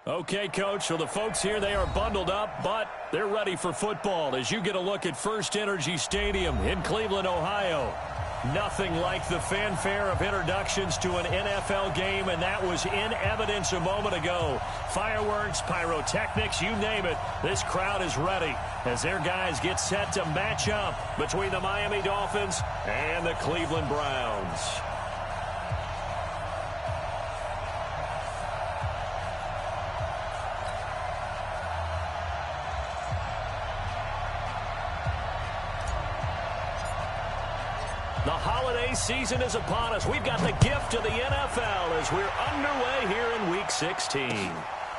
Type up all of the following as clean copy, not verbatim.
Okay, Coach, so the folks here, they are bundled up, but they're ready for football as you get a look at First Energy Stadium in Cleveland, Ohio. Nothing like the fanfare of introductions to an NFL game, and that was in evidence a moment ago. Fireworks, pyrotechnics, you name it, this crowd is ready as their guys get set to match up between the Miami Dolphins and the Cleveland Browns. The holiday season is upon us. We've got the gift of the NFL as we're underway here in Week 16.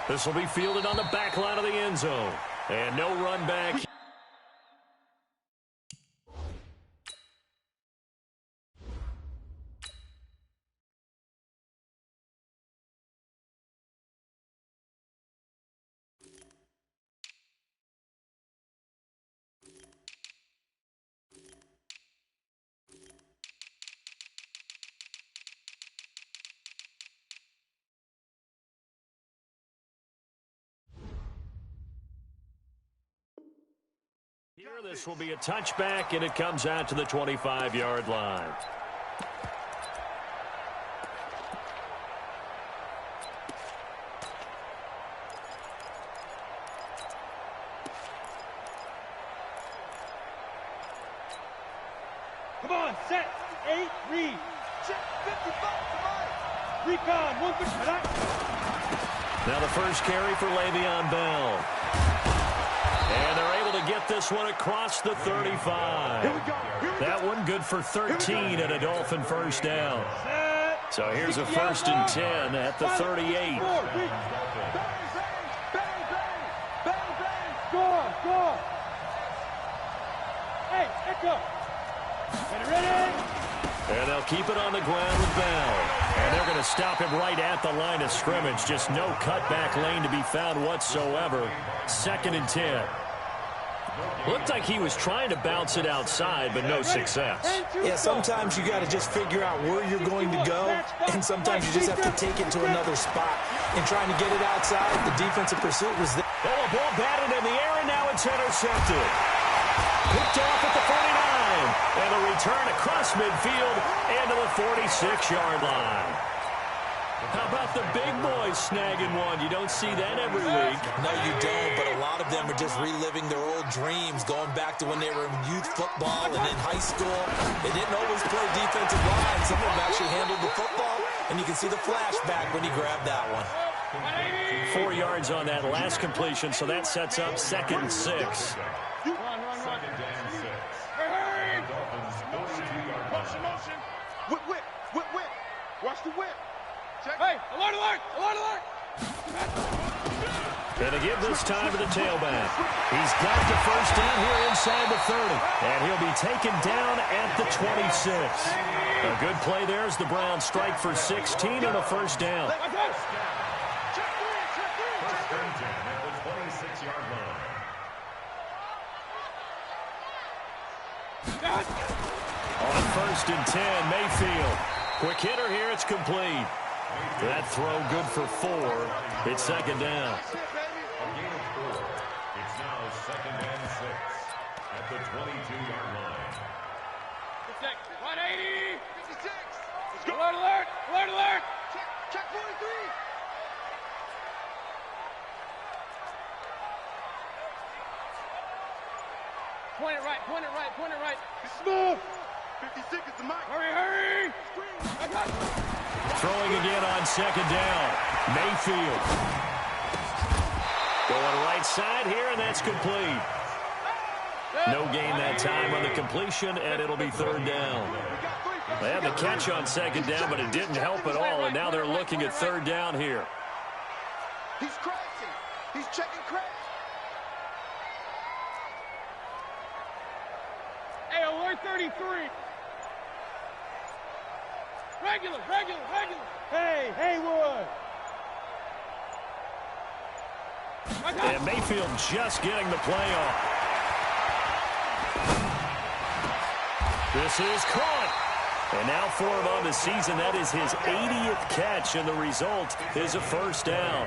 This will be fielded on the back line of the end zone. And no run back. Here, this will be a touchback, and it comes out to the 25-yard line. Come on, set, 8, read. Check, 55 to right. Recon, 1 Now the first carry for Le'Veon Bell. And they're able to get this one across the 35. Here we go. That one good for 13 and a Dolphin first down. So here's a 1st and 10 at the 38. Bang, score, score. Hey, echo. Ready? And they'll keep it on the ground with Bell. And they're going to stop him right at the line of scrimmage. Just no cutback lane to be found whatsoever. 2nd and 10. Looked like he was trying to bounce it outside, but no success. Yeah, sometimes you got to just figure out where you're going to go, and sometimes you just have to take it to another spot. And trying to get it outside, the defensive pursuit was there. Oh, a ball batted in the air, and now it's intercepted. Picked off at the 49, and a return across midfield and to the 46-yard line. How about the big boys snagging one? You don't see that every week. No, you don't, but a lot of them are just reliving their old dreams, going back to when they were in youth football and in high school. They didn't always play defensive line. Some of them actually handled the football, and you can see the flashback when he grabbed that one. 4 yards on that last completion, so that sets up 2nd and 6. Run. Second down, 6. Hey! Motion. Whip. Watch the whip. Check. Hey, alert! And to give this time to the tailback. He's got the first down here inside the 30. And he'll be taken down at the 26. A good play there as the Browns strike for 16 and a first down. Check three. First and 10 at the 26-yard line. On 1st and 10, Mayfield. Quick hitter here, it's complete. That throw good for 4. It's 2nd down. A gain of 4. It's now 2nd and 6 at the 22-yard line. 180. 56. Let's go. Alert. Check 43. Point it right. Smooth. 56 is the mark. Hurry. Throwing again on 2nd down. Mayfield. Going right side here, and that's complete. No gain that time on the completion, and it'll be 3rd down. They had the catch on 2nd down, but it didn't help at all, and now they're looking at 3rd down here. He's crashing. He's checking crash. Hey, alert 33. Regular. Hey, Haywood. And Mayfield just getting the play off. This is caught. And now for him on the season, that is his 80th catch, and the result is a first down.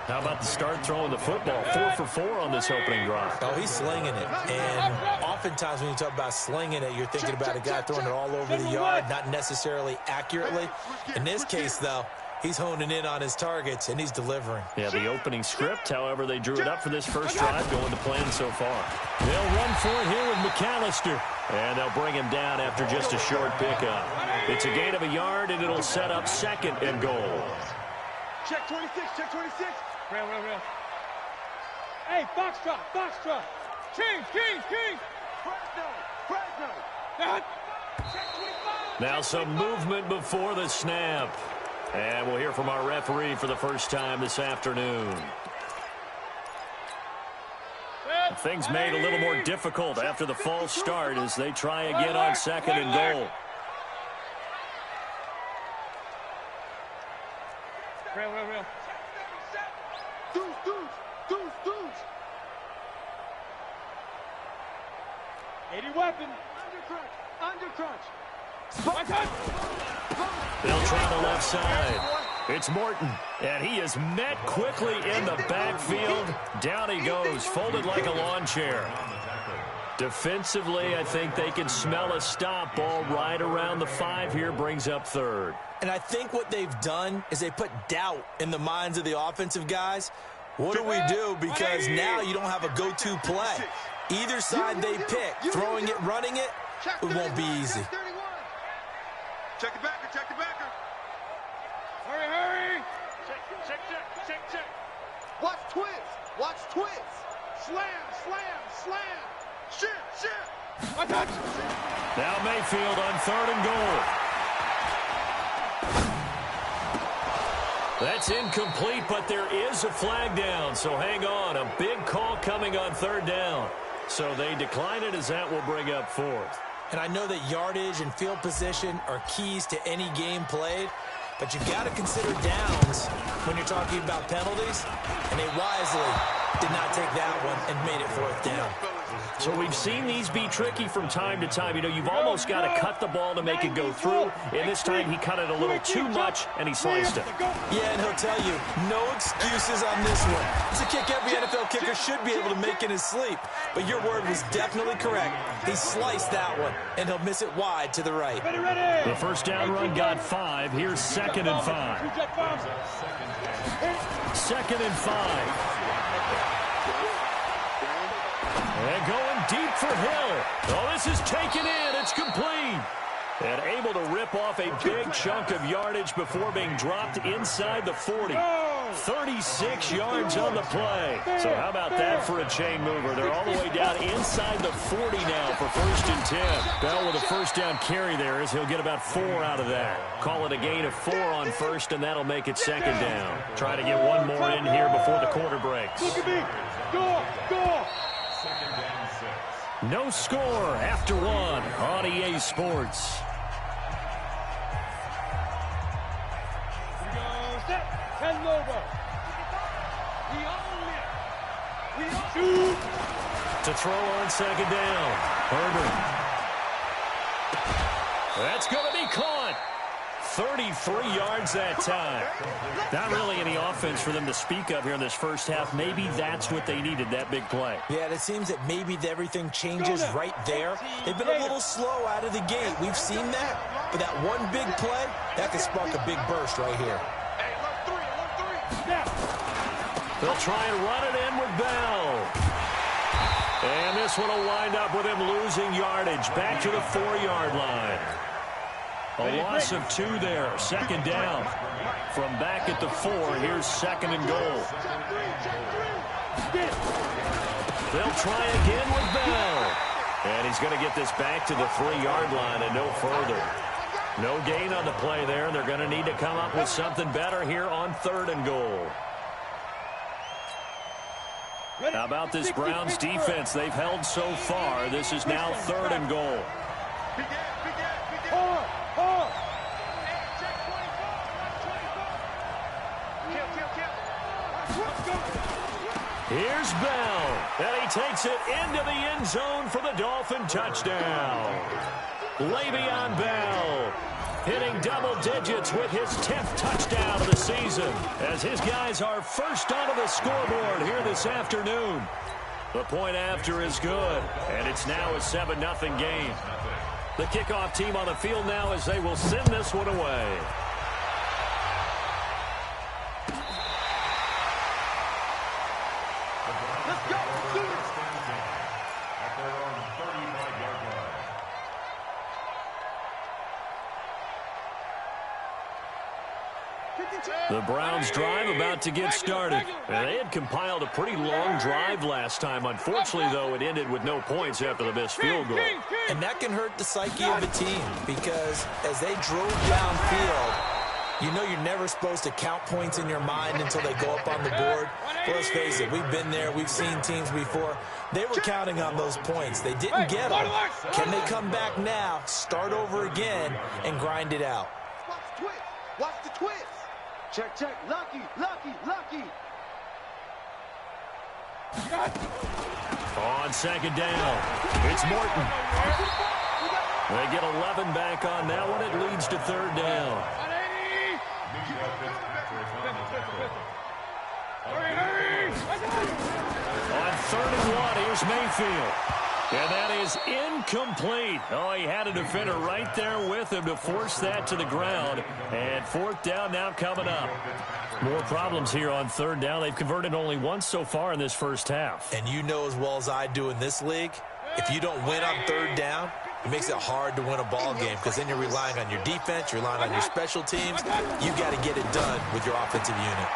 How about the start throwing the football? 4 for 4 on this opening drive. Oh, he's slinging it. And oftentimes when you talk about slinging it, you're thinking about a guy throwing it all over the yard, not necessarily accurately. In this case, though, he's honing in on his targets, and he's delivering. Yeah, the opening script, however, they drew it up for this first drive, going to plan so far. They'll run for it here with McAllister. And they'll bring him down after just a short pickup. It's a gain of a yard, and it'll set up 2nd and goal. Check 26, check 26. Real. Hey, Foxtrot. King. Fresno. Now some movement before the snap. And we'll hear from our referee for the first time this afternoon. Things made a little more difficult after the false start as they try again on 2nd and goal. Real. Deuce. 80 weapon. Undercrunch. They'll try the left side. It's Morton, and he is met quickly in the backfield. Down he goes, folded like a lawn chair. Defensively, I think they can smell a stop. Ball right around the 5 here, brings up 3rd. And I think what they've done is they put doubt in the minds of the offensive guys. What do? Because now you don't have a go-to play. Either side they pick, throwing it, running it, it won't be easy. Check the backer. Hurry. Check. Watch twist. Slam. Shit. Now Mayfield on 3rd and goal. That's incomplete, but there is a flag down, so hang on. A big call coming on 3rd down. So they decline it as that will bring up 4th. And I know that yardage and field position are keys to any game played, but you've got to consider downs when you're talking about penalties, and they wisely did not take that one and made it 4th down. So we've seen these be tricky from time to time. You know, you've almost got to cut the ball to make it go through. And this time he cut it a little too much, and he sliced it. Yeah, and he'll tell you, no excuses on this one. It's a kick every NFL kicker should be able to make in his sleep. But your word was definitely correct. He sliced that one, and he'll miss it wide to the right. The first down run got 5. Here's 2nd and 5. 2nd and 5. And going deep for Hill. Oh, this is taken in. It's complete. And able to rip off a big chunk of yardage before being dropped inside the 40. 36 yards on the play. So how about that for a chain mover? They're all the way down inside the 40 now for 1st and 10. Bell with a first down carry there as he'll get about 4 out of that. Call it a gain of 4 on 1st, and that'll make it 2nd down. Try to get one more in here before the quarter breaks. Look at me. Go. No score after 1 on EA Sports. To throw on 2nd down. Herbert. That's going to be caught. 33 yards that time. Not really any offense for them to speak of here in this first half. Maybe that's what they needed, that big play. Yeah, it seems that maybe everything changes right there. They've been a little slow out of the gate. We've seen that. But that one big play, that could spark a big burst right here. They'll try and run it in with Bell. And this one will wind up with him losing yardage back to the 4-yard line. A loss of 2 there. 2nd down. From back at the 4, here's 2nd and goal. They'll try again with Bell. And he's going to get this back to the 3-yard line and no further. No gain on the play there. They're going to need to come up with something better here on 3rd and goal. How about this Browns defense? They've held so far. This is now 3rd and goal. Here's Bell, and he takes it into the end zone for the Dolphin touchdown. Le'Veon Bell hitting double digits with his 10th touchdown of the season, as his guys are first onto the scoreboard here this afternoon. The point after is good, and it's now a 7-0 game. The kickoff team on the field now as they will send this one away. Let's go. At their own 35-yard line. The Browns' drive about to get started. They had compiled a pretty long drive last time. Unfortunately, though, it ended with no points after the missed field goal. And that can hurt the psyche of a team because as they drove downfield, you know you're never supposed to count points in your mind until they go up on the board. But let's face it, we've been there. We've seen teams before. They were counting on those points. They didn't get them. Can they come back now, start over again, and grind it out? Watch the twist. Watch the twist. Check, check. Lucky, lucky, lucky. On second down, it's Morton. They get 11 back on that one. It leads to third down. On 3rd and 1, here's Mayfield. And that is incomplete. Oh, he had a defender right there with him to force that to the ground. And 4th down now coming up. More problems here on 3rd down. They've converted only once so far in this first half. And you know as well as I do in this league, if you don't win on 3rd down, it makes it hard to win a ball game because then you're relying on your defense, you're relying on your special teams. You've got to get it done with your offensive unit.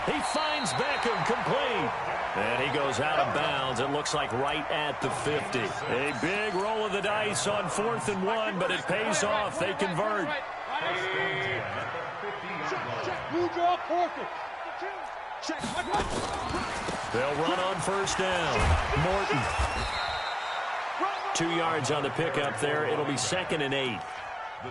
He finds Beckham complete. And he goes out of bounds. It looks like right at the 50. A big roll of the dice on 4th and 1, but it pays off. They convert. Blue draw, quarter. Check. They'll run on 1st down. Morton. 2 yards on the pickup there. It'll be 2nd and 8.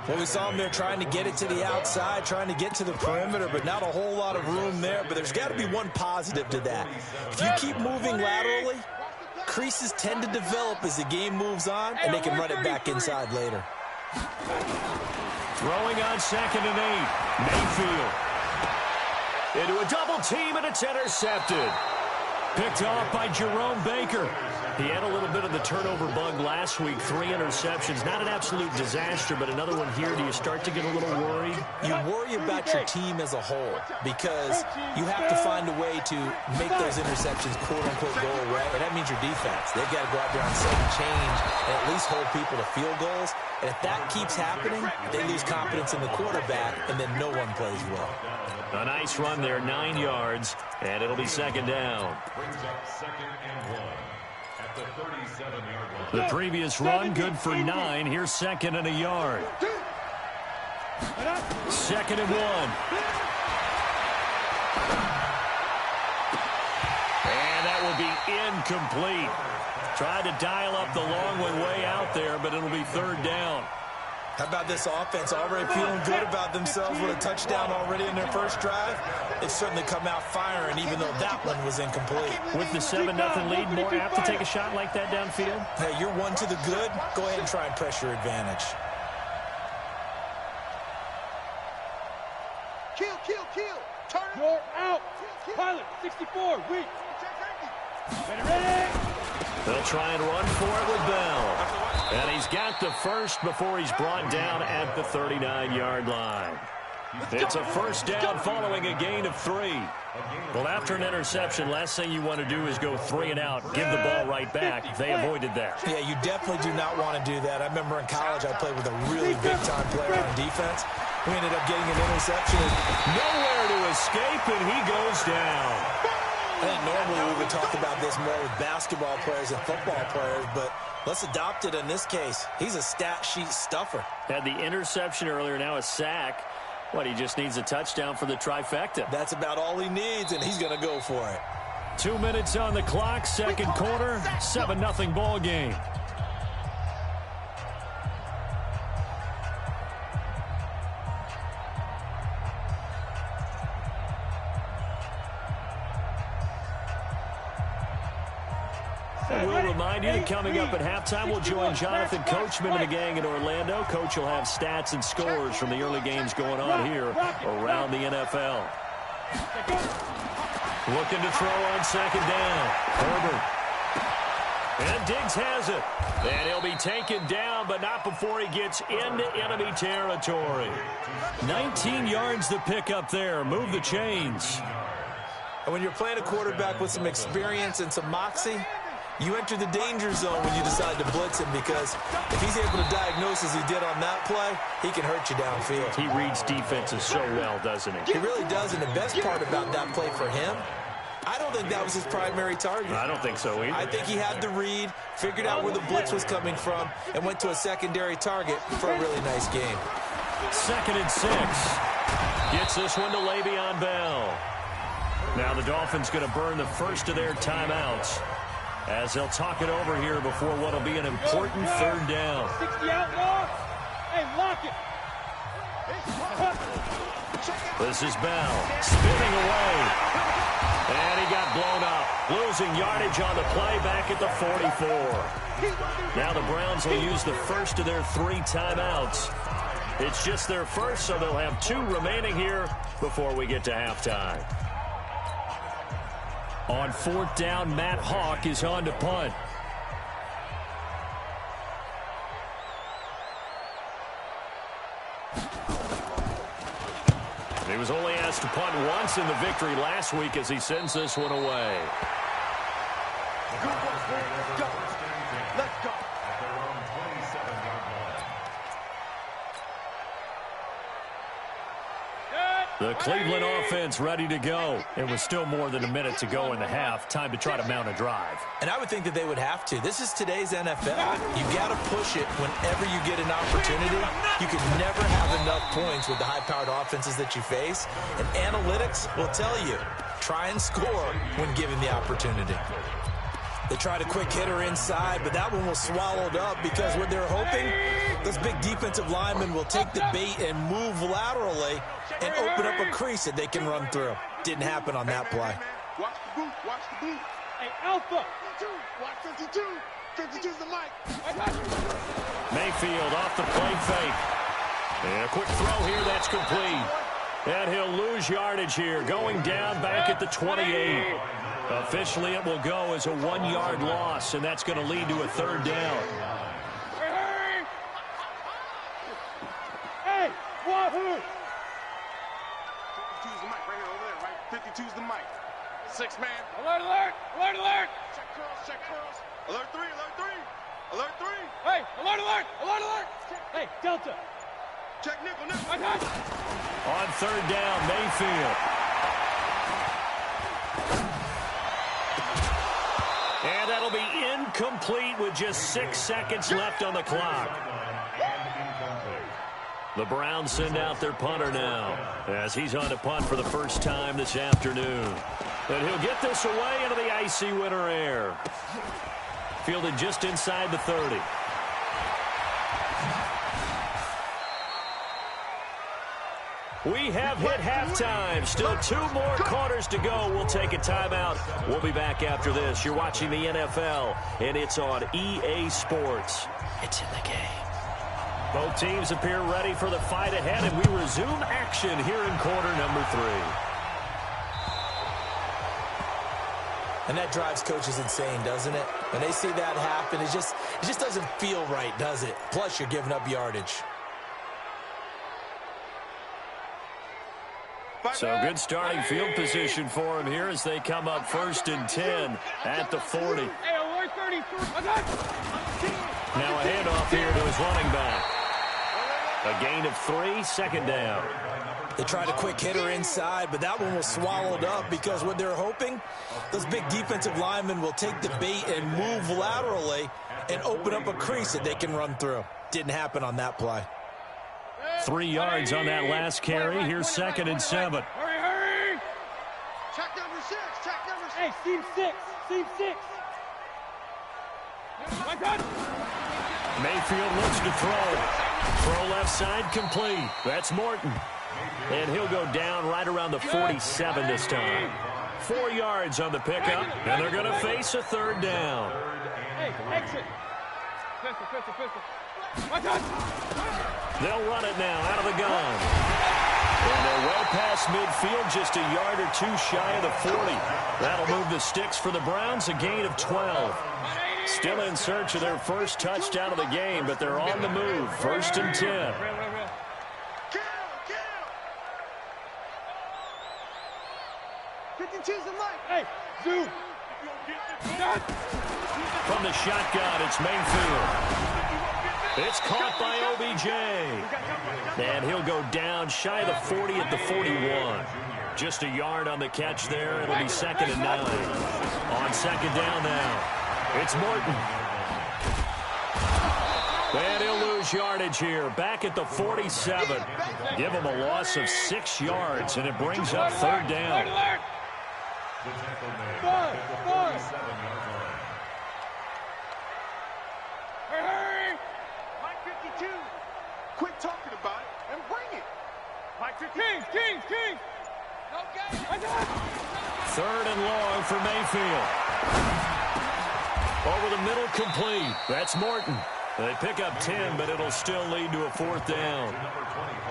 Well, we saw him there trying to get it to the outside, trying to get to the perimeter, but not a whole lot of room there. But there's got to be one positive to that. If you keep moving laterally, creases tend to develop as the game moves on, and they can run it back inside later. Throwing on 2nd and 8. Mayfield. Into a double team, and it's intercepted. Picked off by Jerome Baker. He had a little bit of the turnover bug last week. 3 interceptions. Not an absolute disaster, but another one here. Do you start to get a little worried? You worry about your team as a whole because you have to find a way to make those interceptions, quote-unquote, go away. And that means your defense. They've got to go out there on second change and at least hold people to field goals. And if that keeps happening, they lose confidence in the quarterback, and then no one plays well. A nice run there, 9 yards, and it'll be 2nd down. Brings up 2nd and 1 at the 37-yard line. The previous run, good for 9. Here's 2nd and a yard. 2nd and 1. And that will be incomplete. Tried to dial up the long one way out there, but it'll be 3rd down. How about this offense already feeling good about themselves with a touchdown already in their first drive? They've certainly come out firing, even though that one was incomplete. With the 7-0 lead, more apt to take a shot like that downfield? Hey, you're one to the good. Go ahead and try and press your advantage. Kill. Turn. You're out. Pilot, 64, weak. Ready. They'll try and run for it with Bell. And he's got the first before he's brought down at the 39-yard line. It's a 1st down following a gain of 3. Well, after an interception, last thing you want to do is go 3 and out, give the ball right back. They avoided that. Yeah, you definitely do not want to do that. I remember in college I played with a really big-time player on defense. We ended up getting an interception. Nowhere to escape, and he goes down. I think normally we would talk about this more with basketball players and football players, but let's adopt it in this case. He's a stat sheet stuffer. Had the interception earlier, now a sack. What, he just needs a touchdown for the trifecta. That's about all he needs, and he's going to go for it. 2 minutes on the clock, 2nd quarter, 7-0 ball game. And we'll remind you that coming up at halftime, we'll join Jonathan Coachman and the gang in Orlando. Coach will have stats and scores from the early games going on here around the NFL. Looking to throw on second down. Herbert. And Diggs has it. And he'll be taken down, but not before he gets into enemy territory. 19 yards to pick up there. Move the chains. And when you're playing a quarterback with some experience and some moxie, you enter the danger zone when you decide to blitz him, because if he's able to diagnose as he did on that play, he can hurt you downfield. He reads defenses so well, doesn't he? He really does, and the best part about that play for him, I don't think that was his primary target. I don't think so either. I think he had the read, figured out where the blitz was coming from, and went to a secondary target for a really nice game. 2nd and 6. Gets this one to Le'Veon Bell. Now the Dolphins going to burn the first of their timeouts, as they'll talk it over here before what will be an important 3rd down. 60 outlaw. Hey, lock it. This is Bell spinning away. And he got blown up. Losing yardage on the play back at the 44. Now the Browns will use the first of their 3 timeouts. It's just their first, so they'll have 2 remaining here before we get to halftime. On 4th down, Matt Hawk is on to punt. He was only asked to punt once in the victory last week as he sends this one away. Let's go. The Cleveland offense ready to go. It was still more than a minute to go in the half. Time to try to mount a drive. And I would think that they would have to. This is today's NFL. You got to push it whenever you get an opportunity. You can never have enough points with the high-powered offenses that you face. And analytics will tell you, try and score when given the opportunity. They tried a quick hitter inside, but that one was swallowed up because what they're hoping, those big defensive linemen will take the bait and move laterally and open up a crease that they can run through. Didn't happen on that play. Watch the boot. Watch the boot. Hey, Alpha. Watch 52. 52's the mic. Mayfield off the play fake. And a quick throw here. That's complete. And he'll lose yardage here. Going down back at the 28. Officially, it will go as a 1-yard loss, and that's going to lead to a 3rd down. Hey, Wahoo! 52's the mic right here, over there, right? 52's the mic. 6 man. Alert, alert! Alert, alert! Check curls, check curls. Alert 3, alert 3. Alert 3. Hey, alert, alert! Alert, alert! Hey, Delta. Check nickel, nickel. On 3rd down, Mayfield. And that'll be incomplete with just 6 seconds left on the clock. The Browns send out their punter now, as he's on to punt for the first time this afternoon. And he'll get this away into the icy winter air. Fielded just inside the 30. We have hit halftime. Still 2 more quarters to go. We'll take a timeout. We'll be back after this. You're watching the NFL, and it's on EA Sports. It's in the game. Both teams appear ready for the fight ahead, and we resume action here in quarter number 3. And that drives coaches insane, doesn't it? When they see that happen, it just doesn't feel right, does it? Plus, you're giving up yardage. So good starting field position for him here as they come up 1st and 10 at the 40. Now a handoff here to his running back. A gain of 3, 2nd down. They tried a quick hitter inside, but that one was swallowed up because what they're hoping, those big defensive linemen will take the bait and move laterally and open up a crease that they can run through. Didn't happen on that play. 3 yards on that last carry. Here's 2nd and 7. Hurry, hurry! Check number 6, check number 6. Hey, Steve 6, Steve 6. My God! Mayfield looks to throw. Throw left side complete. That's Morton. And he'll go down right around the 47 this time. 4 yards on the pickup, and they're going to face a third down. Hey, exit. Pistol. They'll run it now out of the gun. And they're well past midfield, just a yard or 2 shy of the 40. That'll move the sticks for the Browns, a gain of 12. Still in search of their first touchdown of the game, but they're on the move. 1st and 10. 52's the mic. Hey, zoom. From the shotgun, it's Mayfield. It's caught by OBJ. And he'll go down shy of the 40 at the 41. Just a yard on the catch there. It'll be 2nd and 9. On 2nd down now, it's Morton. And he'll lose yardage here. Back at the 47. Give him a loss of 6 yards, and it brings up 3rd down. The tackle made Four. at the 47-yard line. Hurry! Mike 52. Quit talking about it and bring it. Mike 50. Kings. Okay. 3rd and long for Mayfield. Over the middle, complete. That's Morton. They pick up 10, but it'll still lead to a 4th down.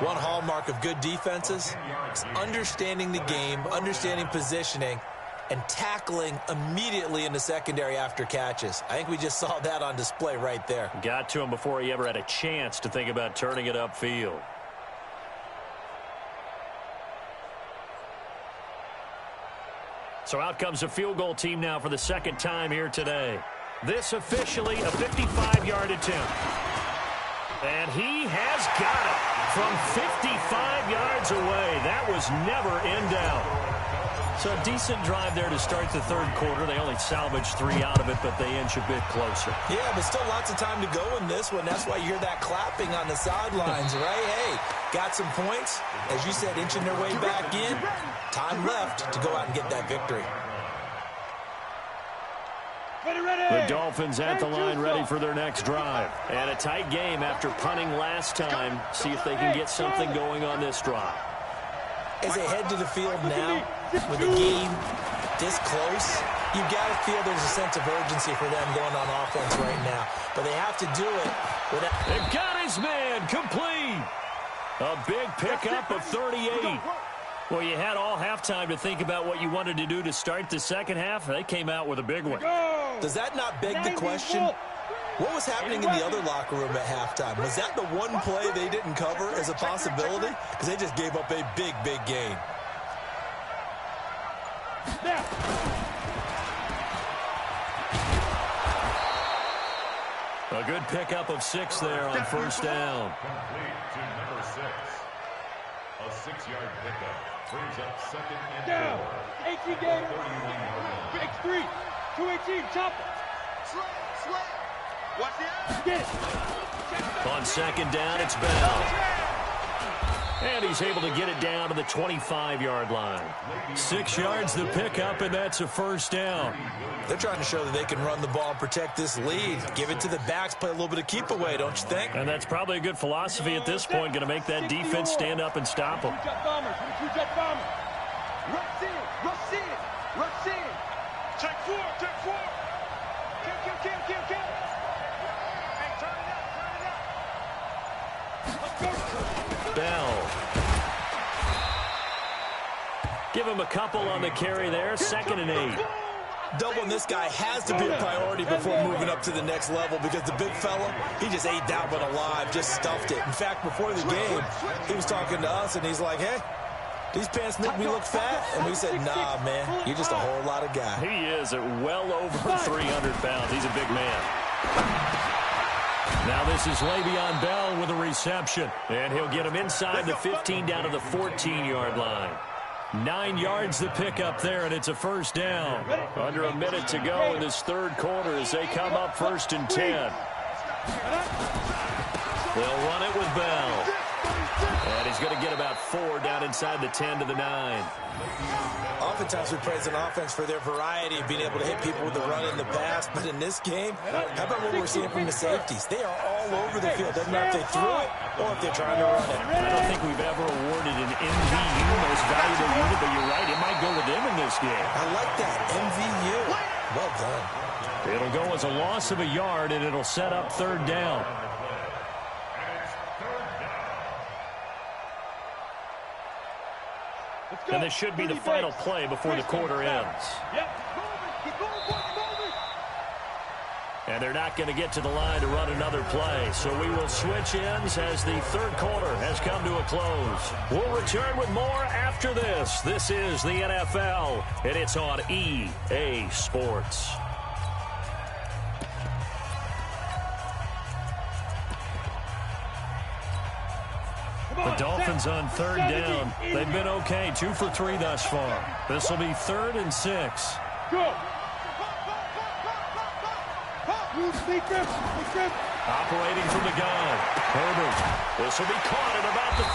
One hallmark of good defenses is understanding the game, understanding positioning, and tackling immediately in the secondary after catches. I think we just saw that on display right there. Got to him before he ever had a chance to think about turning it upfield. So out comes a field goal team now for the 2nd time here today. This officially a 55-yard attempt. And he has got it from 55 yards away. That was never in doubt. So a decent drive there to start the 3rd quarter. They only salvaged 3 out of it, but they inch a bit closer. Yeah, but still lots of time to go in this one. That's why you hear that clapping on the sidelines, right? Hey, got some points. As you said, inching their way back in. Time left to go out and get that victory. The Dolphins at the line ready for their next drive. And a tight game after punting last time. See if they can get something going on this drive. As they head to the field now, with the game this close, you've got to feel there's a sense of urgency for them going on offense right now. But they have to do it without... They've got his man complete. A big pickup of 38. Well, you had all halftime to think about what you wanted to do to start the second half. They came out with a big one. Does that not beg the question? What was happening in the other locker room at halftime? Was that the one play they didn't cover as a possibility? Because they just gave up a big, big gain. A good pickup of 6 there on 1st down. Complete to number 6. A 6-yard pickup brings up 2nd and 4. 18 gator. 31-yard X3. 218. Chop it. Slam. Watch the eye. Get it. On 2nd down, it's Bell. And he's able to get it down to the 25-yard line. 6 yards the pickup, and that's a 1st down. They're trying to show that they can run the ball and protect this lead. Give it to the backs, play a little bit of keep away, don't you think? And that's probably a good philosophy at this point, going to make that defense stand up and stop them. Jet bombers. Rush in. Check 4. Kill. Hey, turn it up. Bell. Give him a couple on the carry there. 2nd and 8. Doubling this guy has to be a priority before moving up to the next level because the big fella, he just ate that one alive, just stuffed it. In fact, before the game, he was talking to us, and he's like, hey, these pants make me look fat? And we said, nah, man, you're just a whole lot of guy. He is at well over 300 pounds. He's a big man. Now this is Le'Veon Bell with a reception. And he'll get him inside the 15 down to the 14-yard line. 9 yards the pickup there, and it's a 1st down. Under a minute to go in this 3rd quarter as they come up 1st and 10. They'll run it with Bell. And he's going to get about 4 down inside the 10 to the 9. Oftentimes we praise an offense for their variety of being able to hit people with the run in the pass. But in this game, how about what we're seeing from the safeties? They are all over the field. Doesn't matter if they threw it or if they're trying to run it. I don't think we've ever awarded an MVU, most valuable unit, but you're right. It might go to them in this game. I like that. MVU. Well done. It'll go as a loss of a yard, and it'll set up 3rd down. And this should be the final play before the quarter ends. And they're not going to get to the line to run another play. So we will switch ends as the 3rd quarter has come to a close. We'll return with more after this. This is the NFL, and it's on EA Sports. The Dolphins on 3rd down. They've been okay, 2 for 3 thus far. This will be 3rd and 6. Go. Operating from the gun. Herbert. This will be caught at about the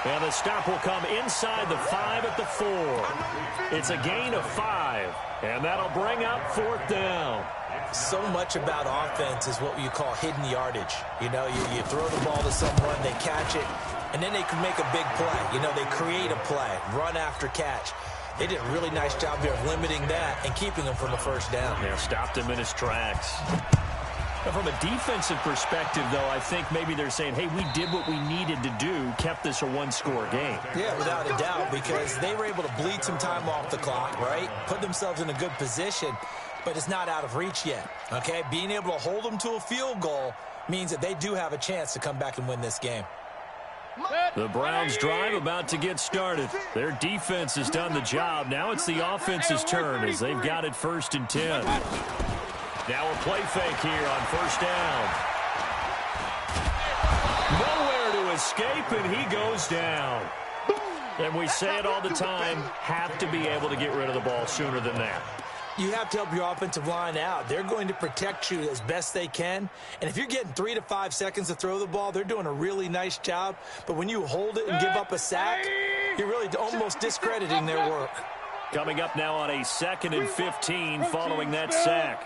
5. And the stop will come inside the 5 at the 4. It's a gain of 5. And that'll bring up 4th down. So much about offense is what you call hidden yardage. You know, you throw the ball to someone, they catch it, and then they can make a big play. You know, they create a play, run after catch. They did a really nice job here of limiting that and keeping him from the 1st down. Yeah, stopped him in his tracks. Now, from a defensive perspective, though, I think maybe they're saying, hey, we did what we needed to do, kept this a 1-score game. Yeah, without a doubt, because they were able to bleed some time off the clock, right? Put themselves in a good position, but it's not out of reach yet, okay? Being able to hold them to a field goal means that they do have a chance to come back and win this game. The Browns' drive about to get started. Their defense has done the job. Now it's the offense's turn as they've got it 1st and 10. Now a play fake here on 1st down. Nowhere to escape, and he goes down. And we say it all the time, have to be able to get rid of the ball sooner than that. You have to help your offensive line out. They're going to protect you as best they can. And if you're getting 3 to 5 seconds to throw the ball, they're doing a really nice job. But when you hold it and give up a sack, you're really almost discrediting their work. Coming up now on a 2nd and 15 following that sack.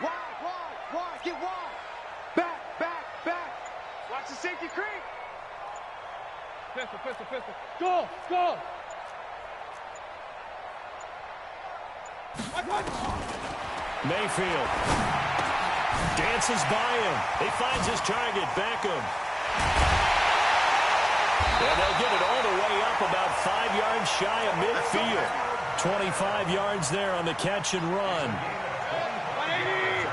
Wide, get wide. Back. Watch the safety creep. Pistol. Go. Mayfield dances by him. He finds his target, Beckham. And they'll get it all the way up about 5 yards shy of midfield. 25 yards there on the catch and run. 180.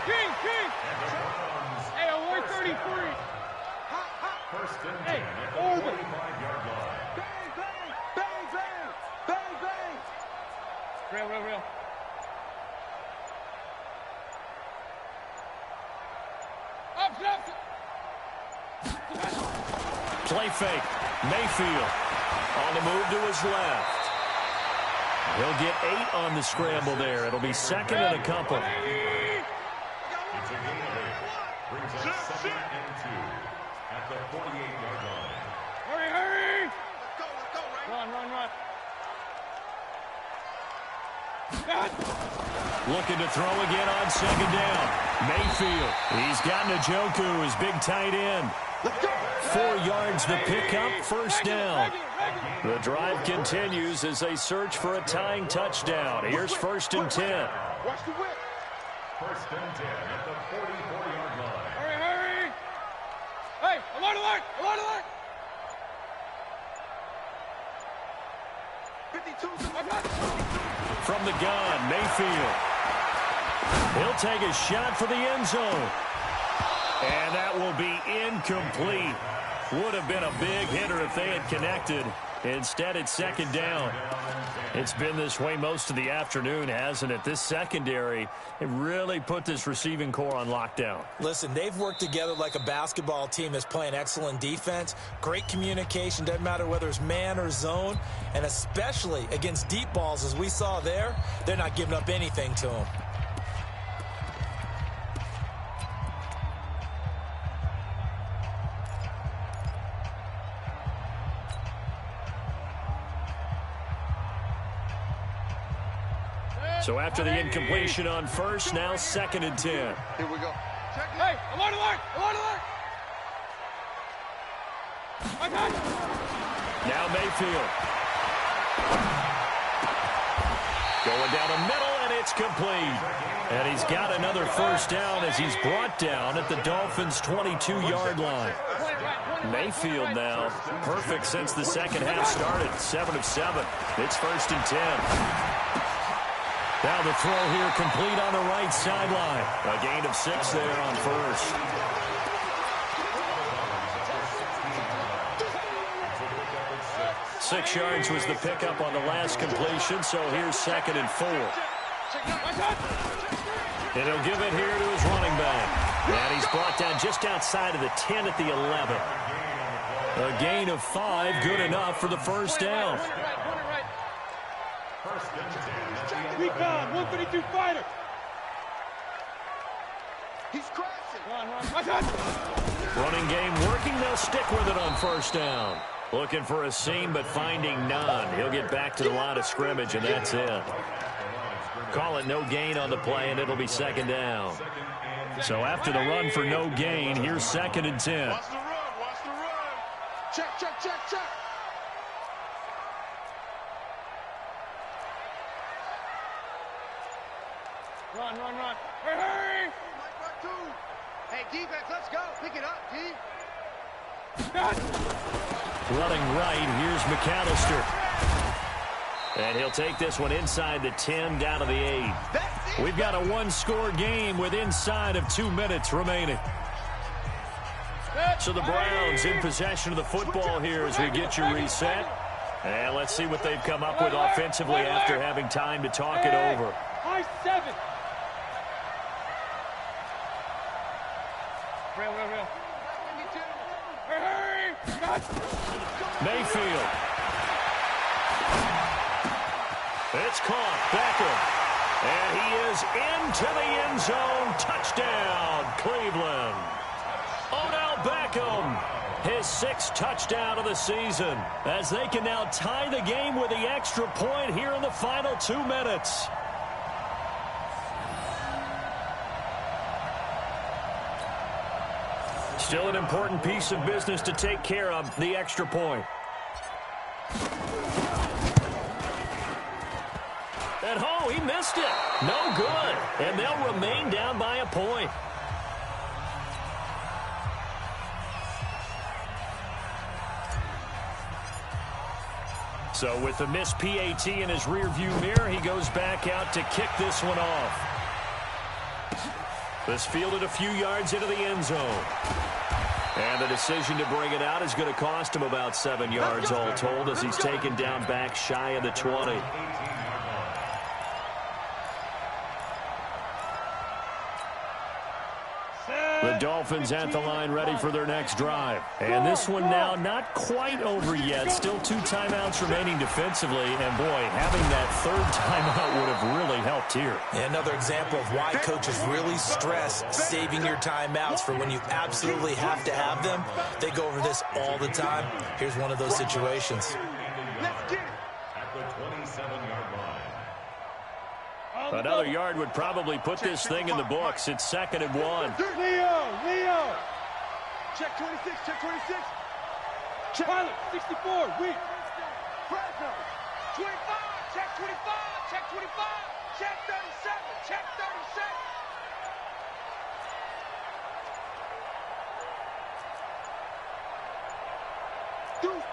King. Hey, award 33. Hey, over. Bang. Real. Up. Play fake. Mayfield on the move to his left. He'll get 8 on the scramble there. It'll be 2nd and a couple. It's a gain of 8. Brings up 2nd and 2 at the 48-yard line. Hurry. Let's go, Run. Looking to throw again on 2nd down. Mayfield. He's got Njoku, his big tight end. 4 yards the pickup, 1st down. The drive continues as they search for a tying touchdown. Here's 1st and 10. Watch the whip. 1st and 10 at the 44-yard line. Hurry. Hey, alert. 52. From the gun, Mayfield. He'll take a shot for the end zone. And that will be incomplete. Would have been a big hitter if they had connected. Instead, it's 2nd down. It's been this way most of the afternoon, hasn't it? This secondary, it really put this receiving core on lockdown. Listen, they've worked together like a basketball team that's playing excellent defense. Great communication, doesn't matter whether it's man or zone. And especially against deep balls, as we saw there, they're not giving up anything to them. So after the incompletion on first, now 2nd and 10. Here we go. Hey, alert, alert, alert, alert. Now Mayfield. Going down the middle, and it's complete. And he's got another first down as he's brought down at the Dolphins' 22-yard line. Mayfield now, perfect since the second half started, 7 of 7. It's 1st and 10. Now the throw here complete on the right sideline. A gain of 6 there on first. Six yards was the pickup on the last completion, so here's 2nd and 4. And he'll give it here to his running back. And he's brought down just outside of the 10 at the 11. A gain of 5, good enough for the first down. Recon, 152 fighter. He's crashing. Running game working, they'll stick with it on first down. Looking for a seam, but finding none. He'll get back to the line of scrimmage, and that's it. Call it no gain on the play, and it'll be 2nd down. So after the run for no gain, here's 2nd and 10. Watch the run, watch the run. Check, check, check, check. Run, run, run. Hey, hurry! Hey, defense, let's go. Pick it up, D. Running right, here's McAllister. And he'll take this one inside the 10, down to the 8. We've got a one-score game with inside of 2 minutes remaining. So the Browns in possession of the football here as we get you reset. And let's see what they've come up with offensively after having time to talk it over. High 7. Real, real, real. Hurry! Mayfield. It's caught. Beckham. And he is into the end zone. Touchdown, Cleveland. Odell Beckham, his 6th touchdown of the season, as they can now tie the game with the extra point here in the final 2 minutes. Still an important piece of business to take care of, the extra point. And oh, he missed it. No good. And they'll remain down by a point. So with the missed PAT in his rearview mirror, he goes back out to kick this one off. This fielded a few yards into the end zone. And the decision to bring it out is going to cost him about 7 yards all told as he's taken down back shy of the 20. The Dolphins at the line ready for their next drive. And this one now not quite over yet. Still 2 timeouts remaining defensively. And, boy, having that 3rd timeout would have really helped here. And another example of why coaches really stress saving your timeouts for when you absolutely have to have them. They go over this all the time. Here's one of those situations. Let's get it. At the 27-yard line. Another yard would probably put this thing in the books. It's 2nd and 1. Leo. Check 26, check 26. Check. Pilot, 64, weak. Fresno, 25, check 25, check 25, check 37, check 37.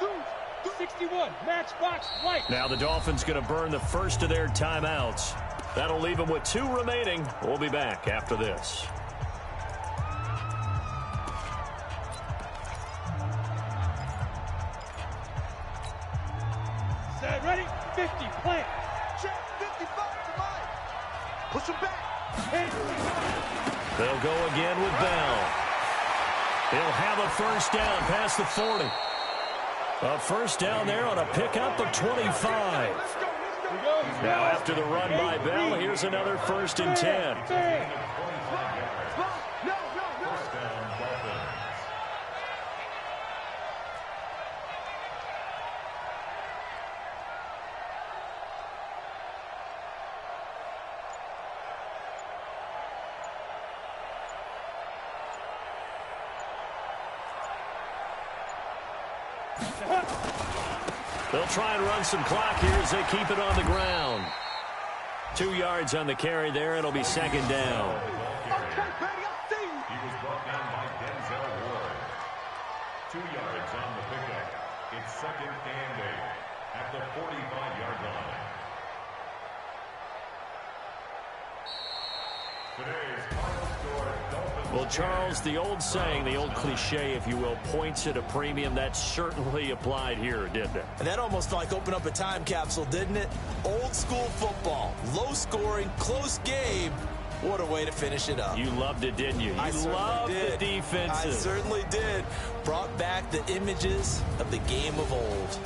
Deuce, 61, matchbox, white. Now the Dolphins going to burn the first of their timeouts. That'll leave them with 2 remaining. We'll be back after this. Set, ready? 50, plant. Check 55 to mine. Push him back. They'll go again with Bell. He'll have a first down past the 40. A first down there on a pickup of 25. Now after the run by Bell, here's another 1st and 10. They'll try and run some clock here as they keep it on the ground. 2 yards on the carry there. It'll be second down. He was brought down by Denzel Ward. 2 yards on the pickup. It's second and 8 at the 45-yard line. Today's final score, Dolphins. Well, Charles, the old saying, the old cliche, if you will, points at a premium, that certainly applied here, didn't it? And that almost like opened up a time capsule, didn't it? Old school football, low scoring, close game. What a way to finish it up. You loved it, didn't you? You loved the defenses. I certainly did. Brought back the images of the game of old.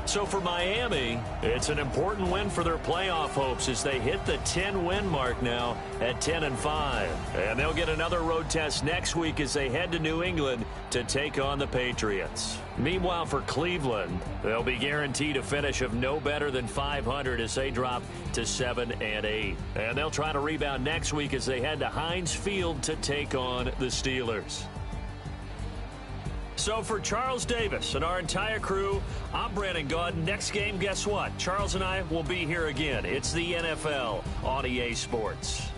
So for Miami, it's an important win for their playoff hopes as they hit the 10-win mark now at 10-5. And they'll get another road test next week as they head to New England to take on the Patriots. Meanwhile, for Cleveland, they'll be guaranteed a finish of no better than 500 as they drop to 7-8. And they'll try to rebound next week as they head to Heinz Field to take on the Steelers. So for Charles Davis and our entire crew, I'm Brandon Gaudin. Next game, guess what? Charles and I will be here again. It's the NFL on EA Sports.